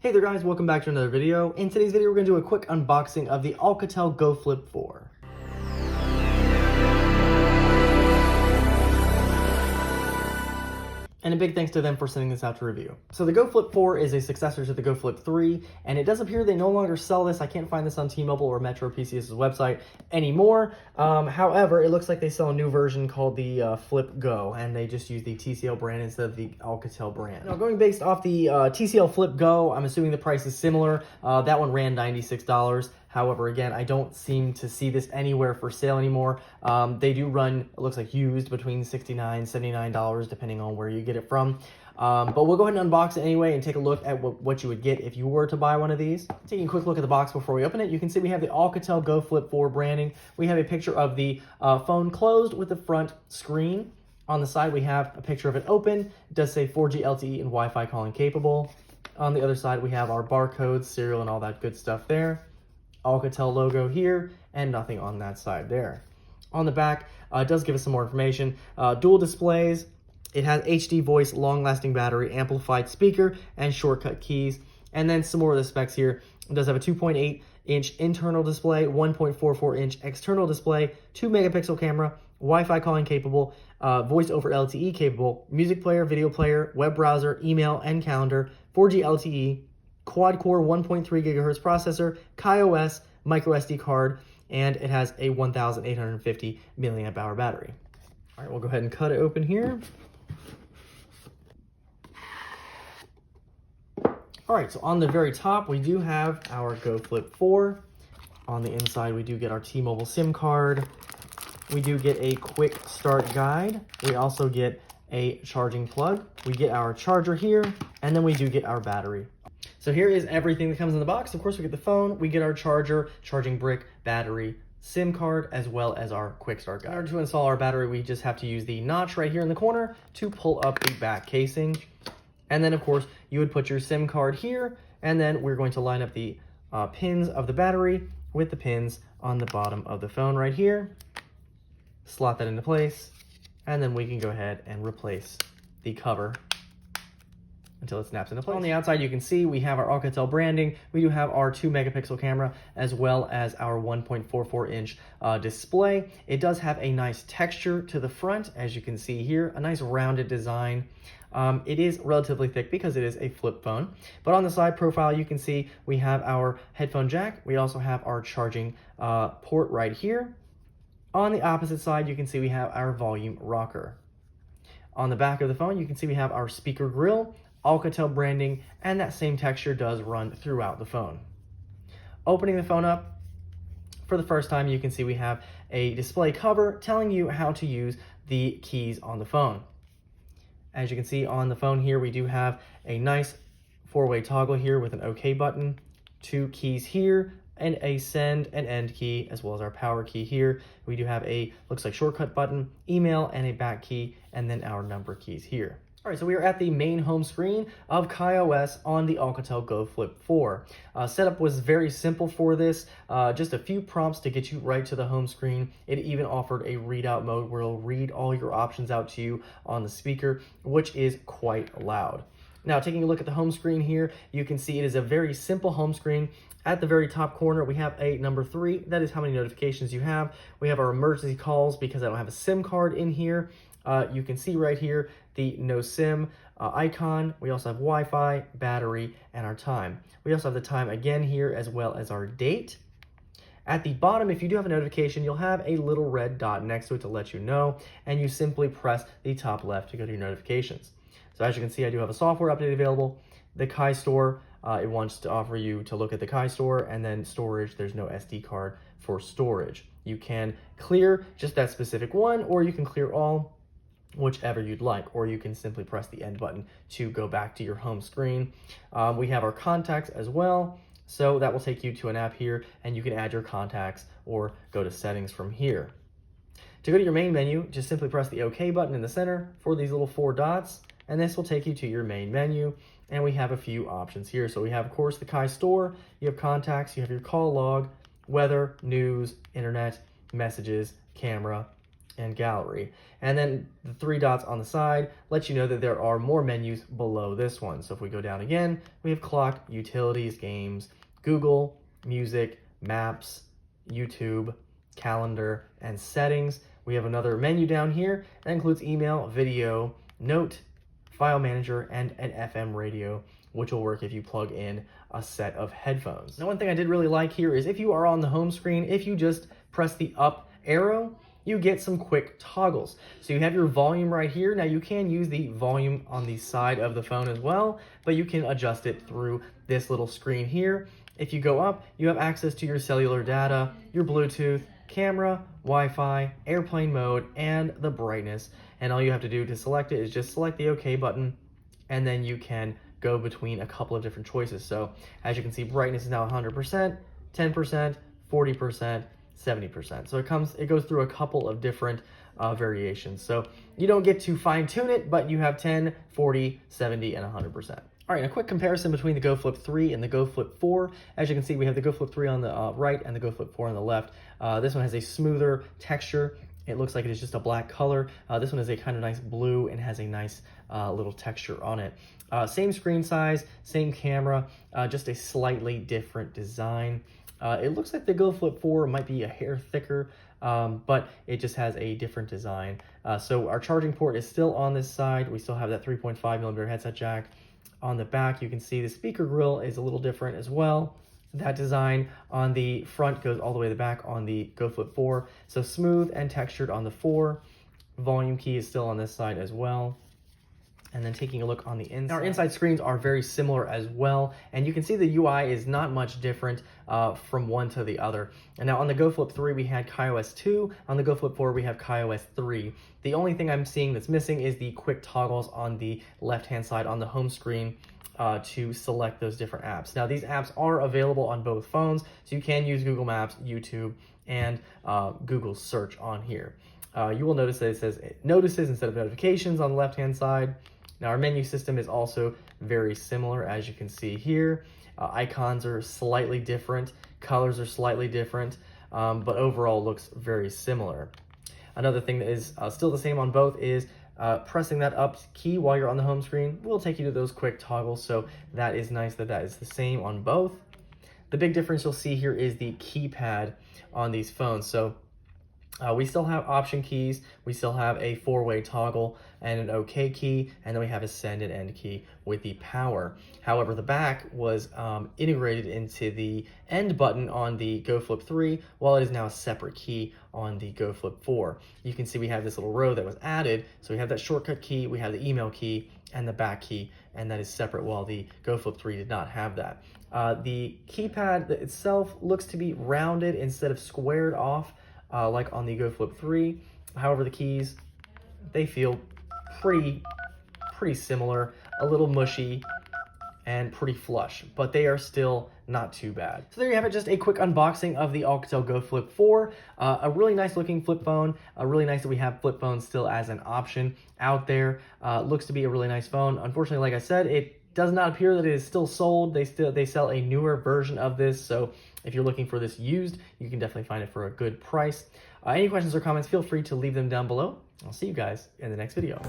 Hey there guys, welcome back to another video. In today's video, we're going to do a quick unboxing of the Alcatel Go Flip 4. And a big thanks to them for sending this out to review. So the Go Flip 4 is a successor to the Go Flip 3, and it does appear they no longer sell this. I can't find this on T-Mobile or Metro PCS's website anymore. However, it looks like they sell a new version called the Flip Go, and they just use the TCL brand instead of the Alcatel brand. Now, going based off the TCL Flip Go, I'm assuming the price is similar. That one ran $96. However, again, I don't seem to see this anywhere for sale anymore. They do run, it looks like used, between $69, $79, depending on where you get it from. But we'll go ahead and unbox it anyway and take a look at what you would get if you were to buy one of these. Taking a quick look at the box before we open it, you can see we have the Alcatel Go Flip 4 branding. We have a picture of the phone closed with the front screen. On the side, we have a picture of it open. It does say 4G LTE and Wi-Fi calling capable. On the other side, we have our barcodes, serial, and all that good stuff there. Alcatel logo here, and nothing on that side there. On the back, it does give us some more information. Dual displays. It has HD voice, long-lasting battery, amplified speaker, and shortcut keys. And then some more of the specs here. It does have a 2.8-inch internal display, 1.44-inch external display, 2-megapixel camera, Wi-Fi calling capable, voice over LTE capable, music player, video player, web browser, email, and calendar, 4G LTE, quad-core 1.3 gigahertz processor, KaiOS, micro SD card, and it has a 1,850 milliamp hour battery. All right, we'll go ahead and cut it open here. All right, so on the very top, we do have our Go Flip 4. On the inside, we do get our T-Mobile SIM card. We do get a quick start guide. We also get a charging plug. We get our charger here, and then we do get our battery. So here is everything that comes in the box. Of course, we get the phone, we get our charger, charging brick, battery, SIM card, as well as our quick start guide. In order to install our battery, we just have to use the notch right here in the corner to pull up the back casing. And then, of course, you would put your SIM card here, and then we're going to line up the pins of the battery with the pins on the bottom of the phone right here. Slot that into place, and then we can go ahead and replace the cover until it snaps into place. On the outside, you can see we have our Alcatel branding. We do have our 2-megapixel camera as well as our 1.44-inch display. It does have a nice texture to the front, as you can see here, a nice rounded design. It is relatively thick because it is a flip phone. But on the side profile, you can see we have our headphone jack. We also have our charging port right here. On the opposite side, you can see we have our volume rocker. On the back of the phone, you can see we have our speaker grill, Alcatel branding, and that same texture does run throughout the phone. Opening the phone up, for the first time, you can see we have a display cover telling you how to use the keys on the phone. As you can see on the phone here, we do have a nice 4-way toggle here with an OK button, 2 keys here, and a send and end key, as well as our power key here. We do have a, looks like shortcut button, email, and a back key, and then our number keys here. All right, so we are at the main home screen of KaiOS on the Alcatel Go Flip 4. Setup was very simple for this, just a few prompts to get you right to the home screen. It even offered a readout mode where it'll read all your options out to you on the speaker, which is quite loud. Now, taking a look at the home screen here, you can see it is a very simple home screen. At the very top corner, we have a number 3. That is how many notifications you have. We have our emergency calls because I don't have a SIM card in here. You can see right here the no SIM icon. We also have Wi-Fi, battery, and our time. We also have the time again here, as well as our date. At the bottom, if you do have a notification, you'll have a little red dot next to it to let you know, and you simply press the top left to go to your notifications. So as you can see, I do have a software update available. The Kai Store, it wants to offer you to look at the Kai Store, and then storage, there's no SD card for storage. You can clear just that specific one, or you can clear all, whichever you'd like, or you can simply press the end button to go back to your home screen. We have our contacts as well, so that will take you to an app here, and you can add your contacts or go to settings from here. To go to your main menu, just simply press the OK button in the center for these little 4 dots, and this will take you to your main menu, and we have a few options here. So we have, of course, the Kai Store, you have contacts, you have your call log, weather, news, internet, messages, camera, and gallery. And then the 3 dots on the side let you know that there are more menus below this one. So if we go down again, we have clock, utilities, games, Google, music, maps, YouTube, calendar, and settings. We have another menu down here that includes email, video, note, file manager, and an FM radio, which will work if you plug in a set of headphones. Now, one thing I did really like here is if you are on the home screen, if you just press the up arrow, you get some quick toggles. So you have your volume right here. Now you can use the volume on the side of the phone as well, but you can adjust it through this little screen here. If you go up, you have access to your cellular data, your Bluetooth, camera, Wi-Fi, airplane mode, and the brightness. And all you have to do to select it is just select the OK button, and then you can go between a couple of different choices. So as you can see, brightness is now 100%, 10%, 40%, 70%. So it goes through a couple of different variations. So you don't get to fine tune it, but you have 10, 40, 70, and 100%. All right, a quick comparison between the Go Flip 3 and the Go Flip 4. As you can see, we have the Go Flip 3 on the right and the Go Flip 4 on the left. This one has a smoother texture. It looks like it is just a black color. This one is a kind of nice blue and has a nice little texture on it. Same screen size, same camera, just a slightly different design. It looks like the Go Flip 4 might be a hair thicker, but it just has a different design. So our charging port is still on this side. We still have that 3.5mm headset jack. On the back, you can see the speaker grill is a little different as well. That design on the front goes all the way to the back on the Go Flip 4. So smooth and textured on the 4. Volume key is still on this side as well. And then taking a look on the inside. Our inside screens are very similar as well. And you can see the UI is not much different from one to the other. And now on the Go Flip 3, we had KaiOS 2. On the Go Flip 4, we have KaiOS 3. The only thing I'm seeing that's missing is the quick toggles on the left-hand side on the home screen to select those different apps. Now, these apps are available on both phones, so you can use Google Maps, YouTube, and Google Search on here. You will notice that it says notices instead of notifications on the left-hand side. Now, our menu system is also very similar, as you can see here. Icons are slightly different, colors are slightly different, but overall looks very similar. Another thing that is still the same on both is pressing that up key while you're on the home screen will take you to those quick toggles, so that is nice that that is the same on both. The big difference you'll see here is the keypad on these phones. So we still have option keys, we still have a 4-way toggle and an OK key, and then we have a send and end key with the power. However, the back was integrated into the end button on the Go Flip 3, while it is now a separate key on the Go Flip 4. You can see we have this little row that was added, so we have that shortcut key, we have the email key, and the back key, and that is separate, while the Go Flip 3 did not have that. The keypad itself looks to be rounded instead of squared off, like on the Go Flip 3. However, the keys, they feel pretty similar, a little mushy and pretty flush, but they are still not too bad. So there you have it, just a quick unboxing of the Alcatel Go Flip 4. A really nice looking flip phone, really nice that we have flip phones still as an option out there. Looks to be a really nice phone. Unfortunately, like I said, it does not appear that it is still sold. They sell a newer version of this, so if you're looking for this used, you can definitely find it for a good price. Any questions or comments, feel free to leave them down below. I'll see you guys in the next video.